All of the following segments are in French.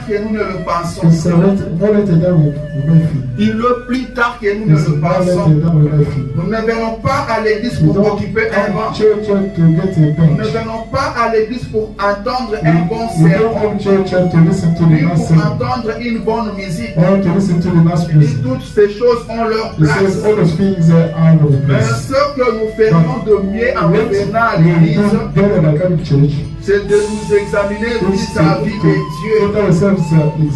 que nous ne le pensons. It's more later than we may feel. Il le plus tard que nous ne It's le more later pensons. than we may feel. Nous ne venons pas à l'église We pour don't occuper un come banc. church to get a Nous ne bench. venons pas à l'église pour entendre We un bon don't sermon, come church to listen to the ni mass pour sermon entendre une bonne musique. or to listen to the mass Il dit music. toutes ces choses ont leur He says place. all those things are out of the Mais place. ce que nous faisons de mieux en What revenant à we l'église, do better than coming to church c'est de nous examiner is vis-à-vis de Dieu put ourselves exactly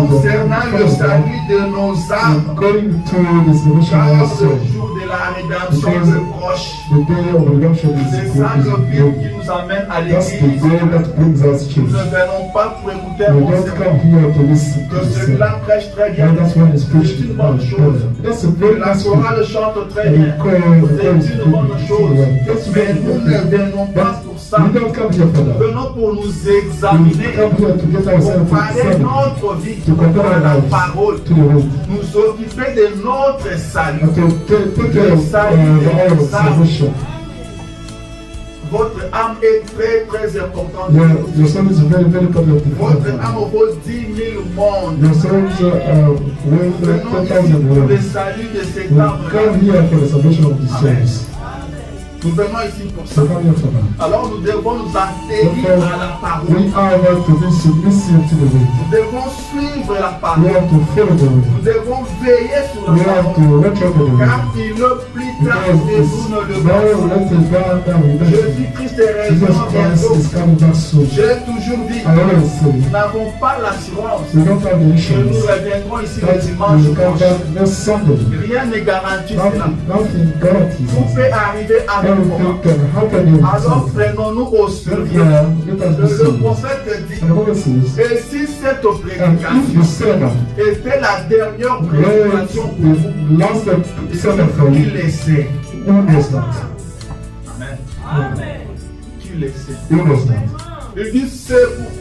concernant le salut de nos âmes. according to the salvation Car of our le soul. jour de la rédemption Because est proche. the day of redemption C'est is ça le but qui good. nous amène à That's the l'église. day that brings us Nous church. ne venons pas pour écouter un We bon don't sermon. come here to listen to Que the celui-là sermon. prêche très bien. And that's why it's C'est preached une bonne chose. That's a Que very la nice chorale chante très And bien. the choir C'est une bonne chose. That's Mais very nous good. ne venons pas pour ça. We don't come here for Nous that. venons pour nous We examiner, come here to get ourselves comparer examined, notre vie to compare à our la lives parole, to the word, nous occuper de notre salut. and to take care of our salvation. Votre âme est très très importante. Your soul is very, very important. Votre âme vaut 10 000 mondes. Your souls worth Venons 10,000 ici pour le words. salut de cette We âme. come here for the salvation of the Amen. souls. Nous venons ici pour ça. We come here for that. Alors nous devons nous atterrir à la parole. We are about to listen to the word. Nous devons suivre la We parole. have to follow the word. Nous devons veiller sur We la have parole. to watch over the Car word. il le plus tard Because que it's nous ne le now pensons. let us bow down with us. Jésus-Christ est Jesus réellement Christ bientôt. is coming back soon. J'ai toujours dit, I always say, nous n'avons pas l'assurance we don't have the que nous insurance reviendrons ici le that dimanche we come prochain. back next Sunday. Rien n'est garanti cela. Nothing guarantees Tout us. peut arriver à tout moment. Everything can happen in Alors time. prenons-nous au sérieux. Let us be Le serious. prophète dit, And the Bible says, et si cette and if prédication you say that, était la dernière where prédication pour vous, the last sermon for qui you, le sait? who knows that? Amen. Qui le sait? Who knows that? Il dit, c'est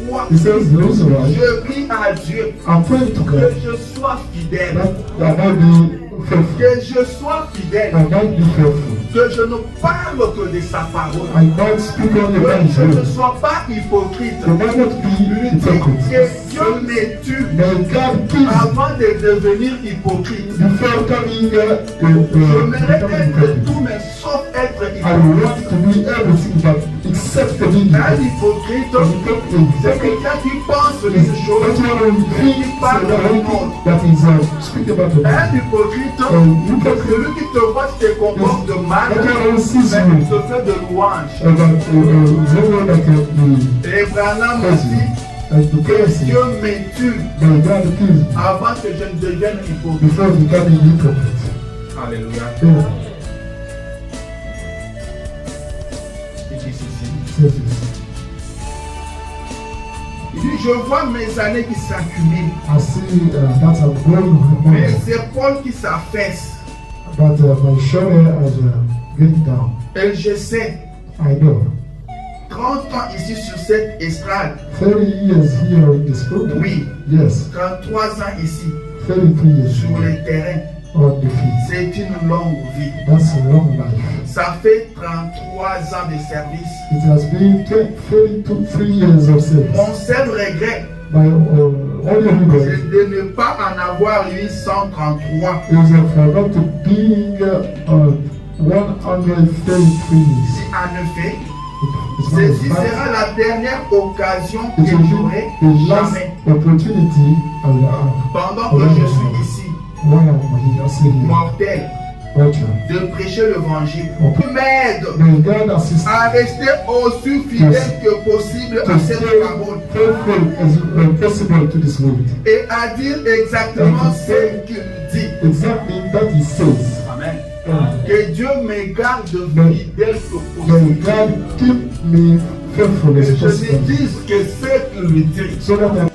pourquoi He says, the reason why je prie à Dieu I'm praying to que God je sois fidèle. that I might be faithful. Que je sois fidèle. I might be faithful. Que je ne parle que de sa parole. I might speak only Que about His je ne word. sois pas hypocrite. I might not be Il dit hypocrite. que Dieu me tue May God keep avant de devenir hypocrite. before coming Je mérite becoming être hypocrite. tout, mais sauf être I hypocrite. want to be everything but except the being Un hypocrite. hypocrite, c'est quelqu'un qui pense les choses et qui parle de l'autre. That is speak about the Un hypocrite, c'est celui qui te voit qui te comporte de mal, that one mais sees qui you te fait de louanges. Et Branham a dit the que person Dieu me tue that God kills avant que je ne devienne hypocrite. before becoming hypocrite. Alléluia. Yeah. Il dit ceci. Says this. Il dit, je vois mes années qui s'accumulent, I see that I'm growing more, mes épaules qui s'affaissent. but my shoulder is getting down. Et je sais, I know. 30 ans ici sur cette estrade, 30 years here in this pulpit. oui, Yes. 33 ans ici 33 years sur les terrains, on the field. c'est une longue vie. That's a long life. Ça fait 33 ans de service. It has been 33 years of service. Mon seul regret, My only regret c'est de ne pas en avoir eu 133. is for not being 133 years. En effet, It's not ceci a fact. sera la dernière occasion que It will j'aurai be the last jamais opportunity I will have pendant que je suis ici, when I'm here, still here. mortel, Watch out. de prêcher l'évangile. Okay. M'aide May God assist à rester aussi fidèle que possible to à cette stay parole faithful as possible to this word. et à dire exactement ce qu'il dit. Exactly that He says. Amen. Amen. Que Dieu me garde fidèle que May possible. God keep me faithful Que as je ne possible, dise que ce qu'il dit. so that I